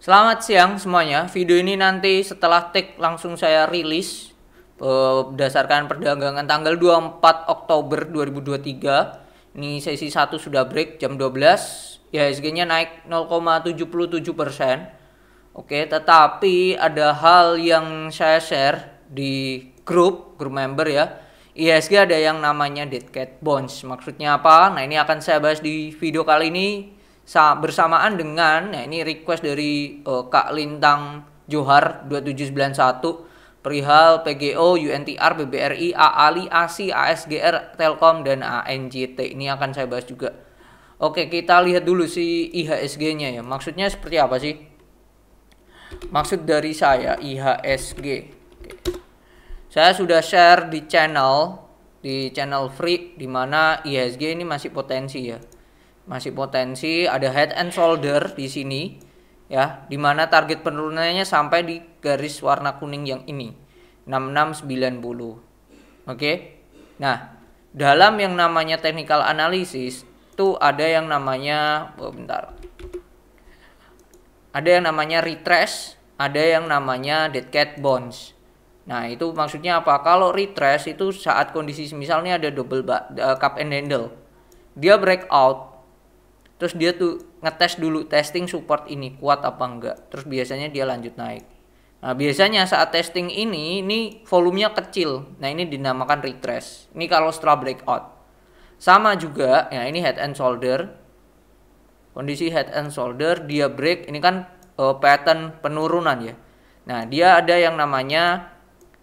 Selamat siang semuanya. Video ini nanti setelah take langsung saya rilis berdasarkan perdagangan tanggal 24 Oktober 2023. Ini sesi 1 sudah break jam 12. IHSG-nya naik 0,77%. Oke, tetapi ada hal yang saya share di grup member ya. IHSG ada yang namanya dead cat bounce. Maksudnya apa? Nah, ini akan saya bahas di video kali ini bersamaan dengan ini request dari Kak Lintang Johar 2791 perihal PGO, UNTR, BBRI, AALI, ASI, ASGR, Telkom dan ANJT. Ini akan saya bahas juga. Oke, kita lihat dulu si IHSG-nya ya. Maksudnya seperti apa sih? Maksud dari saya IHSG. Oke. Saya sudah share di channel free di mana IHSG ini masih potensi ya. Masih potensi, ada head and shoulder di sini ya, dimana target penurunannya sampai di garis warna kuning yang ini 6690. Oke. Nah, dalam yang namanya technical analysis itu ada yang namanya ada yang namanya retrace, ada yang namanya dead cat bounce. Nah, itu maksudnya apa? Kalau retrace itu saat kondisi misalnya ada double cup and handle, dia breakout. Terus dia tuh ngetes dulu, testing support ini kuat apa enggak. Terus biasanya dia lanjut naik. Nah, biasanya saat testing ini volumenya kecil. Nah, ini dinamakan retrace. Ini kalau setelah breakout. Sama juga, ya ini head and shoulder. Kondisi head and shoulder, dia break. Ini kan pattern penurunan ya. Nah, dia ada yang namanya,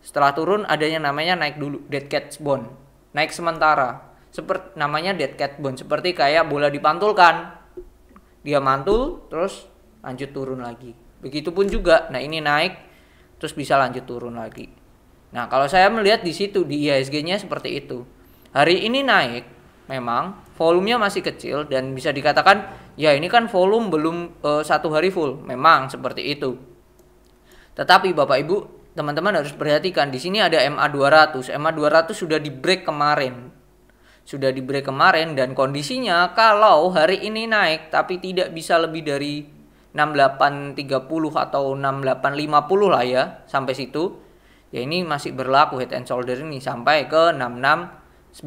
setelah turun ada yang namanya naik dulu, dead cat bounce. Naik sementara. Seperti namanya dead cat bounce, seperti kayak bola dipantulkan, dia mantul terus lanjut turun lagi. Begitupun juga, nah ini naik terus bisa lanjut turun lagi. Nah, kalau saya melihat di situ di IHSG-nya seperti itu. Hari ini naik, memang volumenya masih kecil dan bisa dikatakan ya ini kan volume belum satu hari full, memang seperti itu. Tetapi Bapak Ibu, teman-teman harus perhatikan di sini ada MA200. MA200 sudah di break kemarin. Dan kondisinya kalau hari ini naik tapi tidak bisa lebih dari 6830 atau 6850 lah ya, sampai situ ya ini masih berlaku head and shoulder ini sampai ke 6690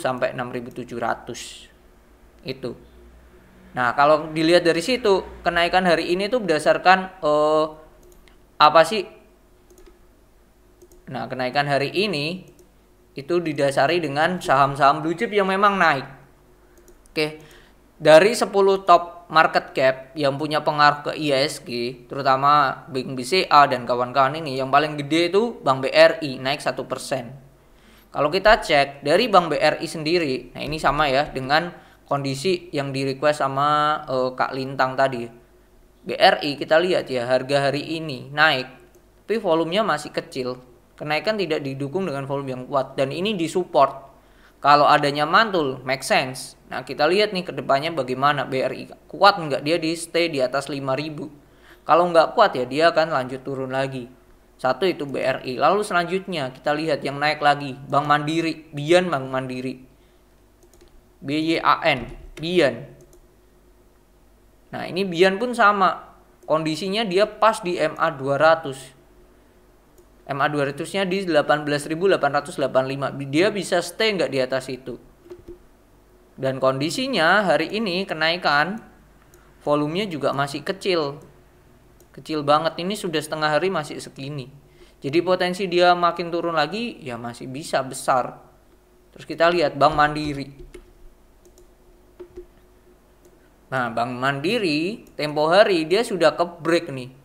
sampai 6700 itu. Nah, kalau dilihat dari situ kenaikan hari ini tuh berdasarkan apa sih? Nah, kenaikan hari ini itu didasari dengan saham-saham blue chip yang memang naik. Oke. Dari 10 top market cap yang punya pengaruh ke IHSG, terutama Bank BCA dan kawan-kawan ini, yang paling gede itu Bank BRI naik 1%. Kalau kita cek dari Bank BRI sendiri, nah ini sama ya dengan kondisi yang di request sama Kak Lintang tadi. BRI kita lihat ya, harga hari ini naik, tapi volumenya masih kecil. Kenaikan tidak didukung dengan volume yang kuat dan ini disupport. Kalau adanya mantul, make sense. Nah, kita lihat nih ke depannya bagaimana BRI. Kuat nggak dia di stay di atas 5.000. Kalau nggak kuat ya dia akan lanjut turun lagi. Satu itu BRI. Lalu selanjutnya kita lihat yang naik lagi. Bank Mandiri, Bian Bank Mandiri. BYAN, Bian. Nah, ini Bian pun sama. Kondisinya dia pas di MA200. MA200-nya di 18.885. Dia bisa stay nggak di atas itu. Dan kondisinya hari ini kenaikan volumenya juga masih kecil. Kecil banget, ini sudah setengah hari masih segini. Jadi potensi dia makin turun lagi ya masih bisa besar. Terus kita lihat Bank Mandiri. Nah, Bank Mandiri tempo hari dia sudah ke break nih.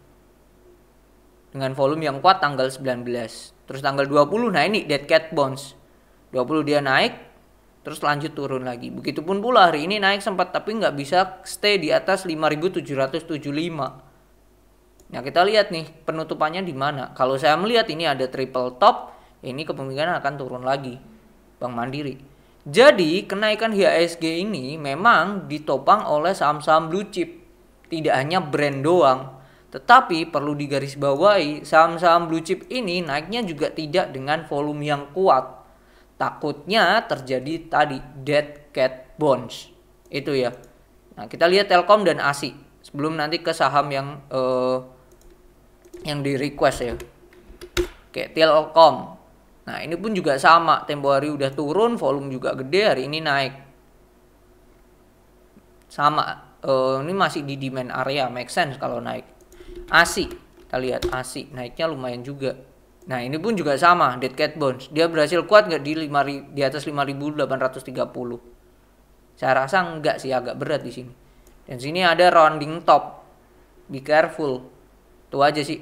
Dengan volume yang kuat tanggal 19. Terus tanggal 20, nah ini dead cat bounce. 20 dia naik, terus lanjut turun lagi. Begitupun pula hari ini naik sempat, tapi nggak bisa stay di atas 5.775. Nah, kita lihat nih penutupannya di mana. Kalau saya melihat ini ada triple top, ini kemungkinan akan turun lagi. Bank Mandiri. Jadi, kenaikan IHSG ini memang ditopang oleh saham-saham blue chip. Tidak hanya brand doang. Tetapi perlu digarisbawahi, saham-saham blue chip ini naiknya juga tidak dengan volume yang kuat. Takutnya terjadi tadi dead cat bounce. Itu ya. Nah, kita lihat Telkom dan ASI. sebelum nanti ke saham yang di request ya, kayak Telkom. Nah ini pun juga sama, tempo hari udah turun, volume juga gede, hari ini naik. Sama, ini masih di demand area, make sense kalau naik. ASI, kita lihat ASI naiknya lumayan juga. Nah ini pun juga sama, Dead Cat Bones, dia berhasil kuat nggak di atas 5.830? Saya rasa enggak sih, agak berat di sini. Dan sini ada rounding top, be careful. Itu aja sih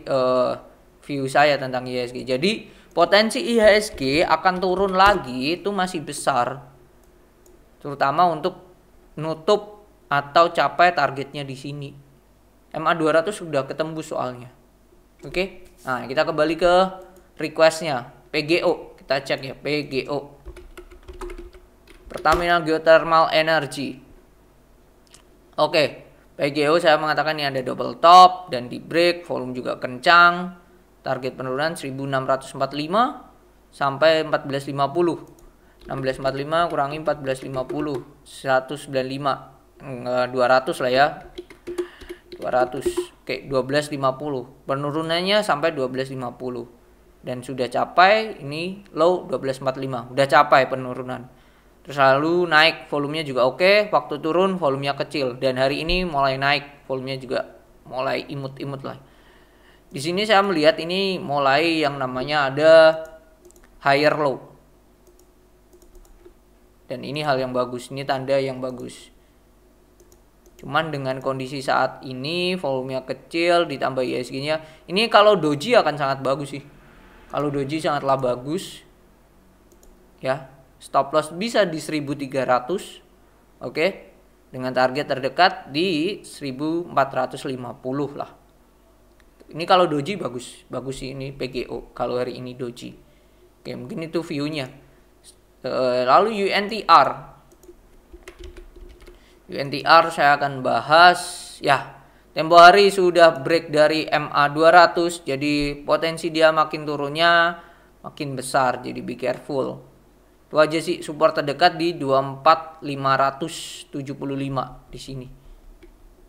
view saya tentang IHSG. Jadi potensi IHSG akan turun lagi itu masih besar, terutama untuk nutup atau capai targetnya di sini. MA200 sudah ketembus soalnya. Oke, nah kita kembali ke requestnya PGO, kita cek ya PGO, Pertamina Geothermal Energy. Oke, PGO saya mengatakan ini ada double top dan di break, volume juga kencang. Target penurunan 1645 sampai 1450. 1645 kurangi 1450, 195, 200 lah ya. 200. Oke, 1250. Penurunannya sampai 1250. Dan sudah capai ini low 1245. Udah capai penurunan. Terus lalu naik, volumenya juga oke, waktu turun volumenya kecil, dan hari ini mulai naik, volumenya juga mulai imut-imut lah. Di sini saya melihat ini mulai yang namanya ada higher low. Dan ini hal yang bagus, ini tanda yang bagus. Cuman dengan kondisi saat ini volumenya kecil ditambah IHSG-nya, ini kalau doji akan sangat bagus sih. Kalau doji sangatlah bagus. Ya. Stop loss bisa di 1300. Oke. Dengan target terdekat di 1450 lah. Ini kalau doji bagus. Bagus sih ini PGO kalau hari ini doji. Oke, mungkin itu view-nya. Lalu UNTR. UNTR saya akan bahas ya. Tempo hari sudah break dari MA200, jadi potensi dia makin turunnya makin besar, jadi be careful. Itu aja sih, support terdekat di 24575 di sini.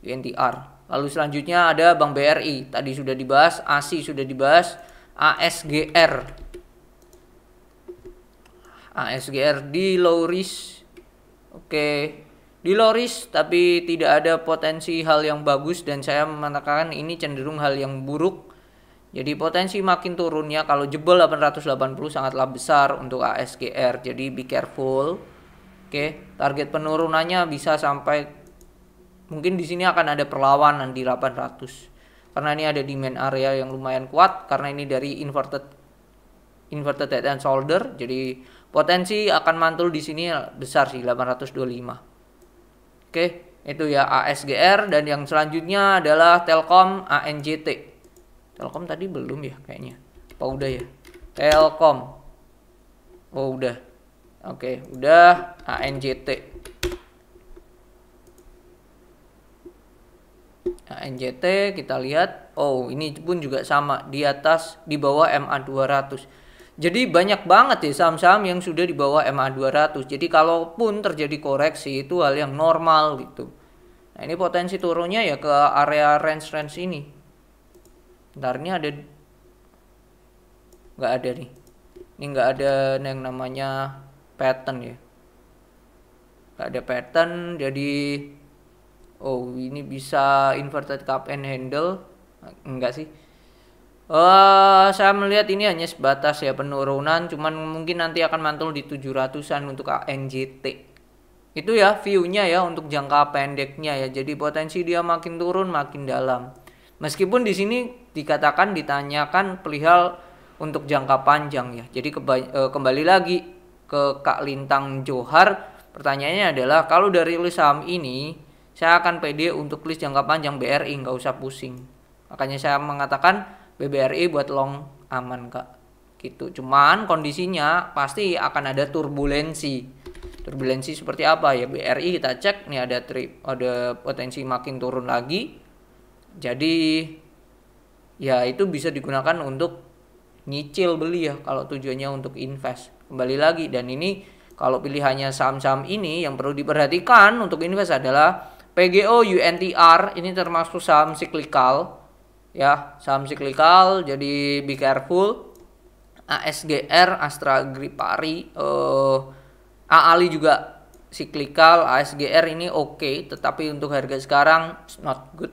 UNTR. Lalu selanjutnya ada Bank BRI, tadi sudah dibahas, ASI sudah dibahas, ASGR. ASGR di low risk. Oke. Di low risk tapi tidak ada potensi hal yang bagus, dan saya mengatakan ini cenderung hal yang buruk. Jadi potensi makin turunnya kalau jebol 880 sangatlah besar untuk ASGR. Jadi be careful. Oke, target penurunannya bisa sampai, mungkin di sini akan ada perlawanan di 800. Karena ini ada demand area yang lumayan kuat, karena ini dari inverted head and shoulder. Jadi potensi akan mantul di sini besar sih 825. Oke, itu ya ASGR. Dan yang selanjutnya adalah Telkom ANJT. Telkom tadi belum ya kayaknya. Apa udah ya? Telkom. Oh udah. Oke, udah. ANJT. ANJT kita lihat. Oh, ini pun juga sama di atas, di bawah MA200. Jadi banyak banget ya saham-saham yang sudah di bawah MA200. Jadi kalaupun terjadi koreksi itu hal yang normal gitu. Nah, ini potensi turunnya ya ke area range-range ini. Bentar, ini ada, nggak ada nih. Ini nggak ada yang namanya pattern ya. Nggak ada pattern, jadi oh ini bisa inverted cup and handle. Enggak sih. Saya melihat ini hanya sebatas ya penurunan, cuman mungkin nanti akan mantul di 700-an untuk ANJT. Itu ya view-nya ya untuk jangka pendeknya ya. Jadi potensi dia makin turun makin dalam. Meskipun di sini ditanyakan perihal untuk jangka panjang ya. Jadi kembali lagi ke Kak Lintang Johar, pertanyaannya adalah kalau dari list saham ini saya akan pede untuk list jangka panjang BRI, nggak usah pusing. Makanya saya mengatakan BBRI buat long aman Kak. Gitu. Cuman kondisinya pasti akan ada turbulensi. Turbulensi seperti apa ya? BRI kita cek nih ada potensi makin turun lagi. Jadi ya itu bisa digunakan untuk nyicil beli ya kalau tujuannya untuk invest. Kembali lagi, dan ini kalau pilihannya saham-saham ini yang perlu diperhatikan untuk invest adalah PGO UNTR ini termasuk saham siklikal ya, saham siklikal, jadi be careful. ASGR, Astra Gripari, AALI juga siklikal. ASGR ini oke, tetapi untuk harga sekarang not good.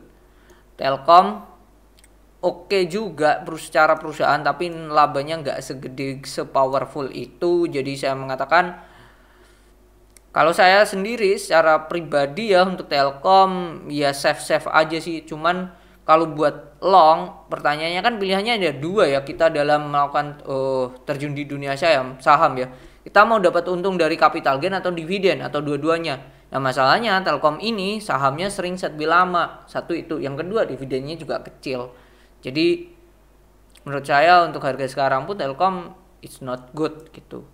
Telkom oke juga secara perusahaan, tapi labanya nggak segede sepowerful itu. Jadi saya mengatakan, kalau saya sendiri secara pribadi ya untuk Telkom ya safe aja sih. Cuman kalau buat long, pertanyaannya kan pilihannya ada dua ya, kita dalam melakukan terjun di dunia saham ya. Kita mau dapat untung dari capital gain atau dividen atau dua-duanya. Nah masalahnya Telkom ini sahamnya sering settle lama. Satu itu, yang kedua dividennya juga kecil. Jadi menurut saya untuk harga sekarang pun Telkom it's not good gitu.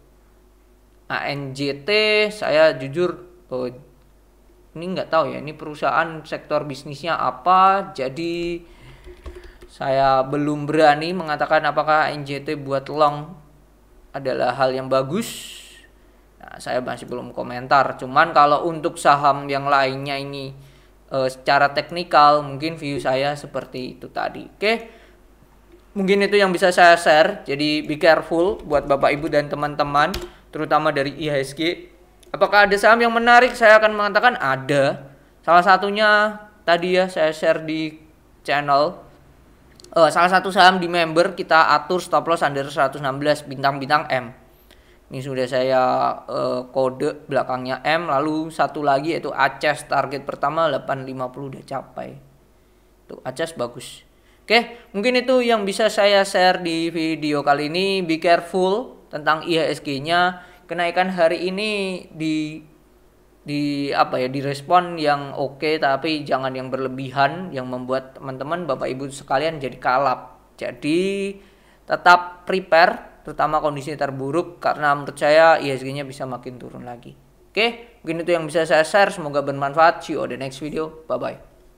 ANJT saya jujur ini nggak tahu ya, ini perusahaan sektor bisnisnya apa, jadi saya belum berani mengatakan apakah ANJT buat long adalah hal yang bagus. Nah, saya masih belum komentar. Cuman kalau untuk saham yang lainnya ini secara teknikal mungkin view saya seperti itu tadi. Oke, mungkin itu yang bisa saya share. Jadi be careful buat Bapak Ibu dan teman-teman, terutama dari IHSG. Apakah ada saham yang menarik? Saya akan mengatakan ada. Salah satunya tadi ya saya share di channel. Salah satu saham di member kita atur stop loss under 116 bintang-bintang M. Ini sudah saya kode belakangnya M. Lalu satu lagi yaitu Aces, target pertama 850 udah capai. Tuh Aces bagus. Oke, mungkin itu yang bisa saya share di video kali ini. Be careful tentang IHSG-nya. Kenaikan hari ini direspon yang oke, tapi jangan yang berlebihan yang membuat teman-teman Bapak Ibu sekalian jadi kalap. Jadi tetap prepare, terutama kondisi terburuk, karena menurut saya IHSG-nya bisa makin turun lagi. Oke, mungkin itu yang bisa saya share, semoga bermanfaat. See you on the next video. Bye bye.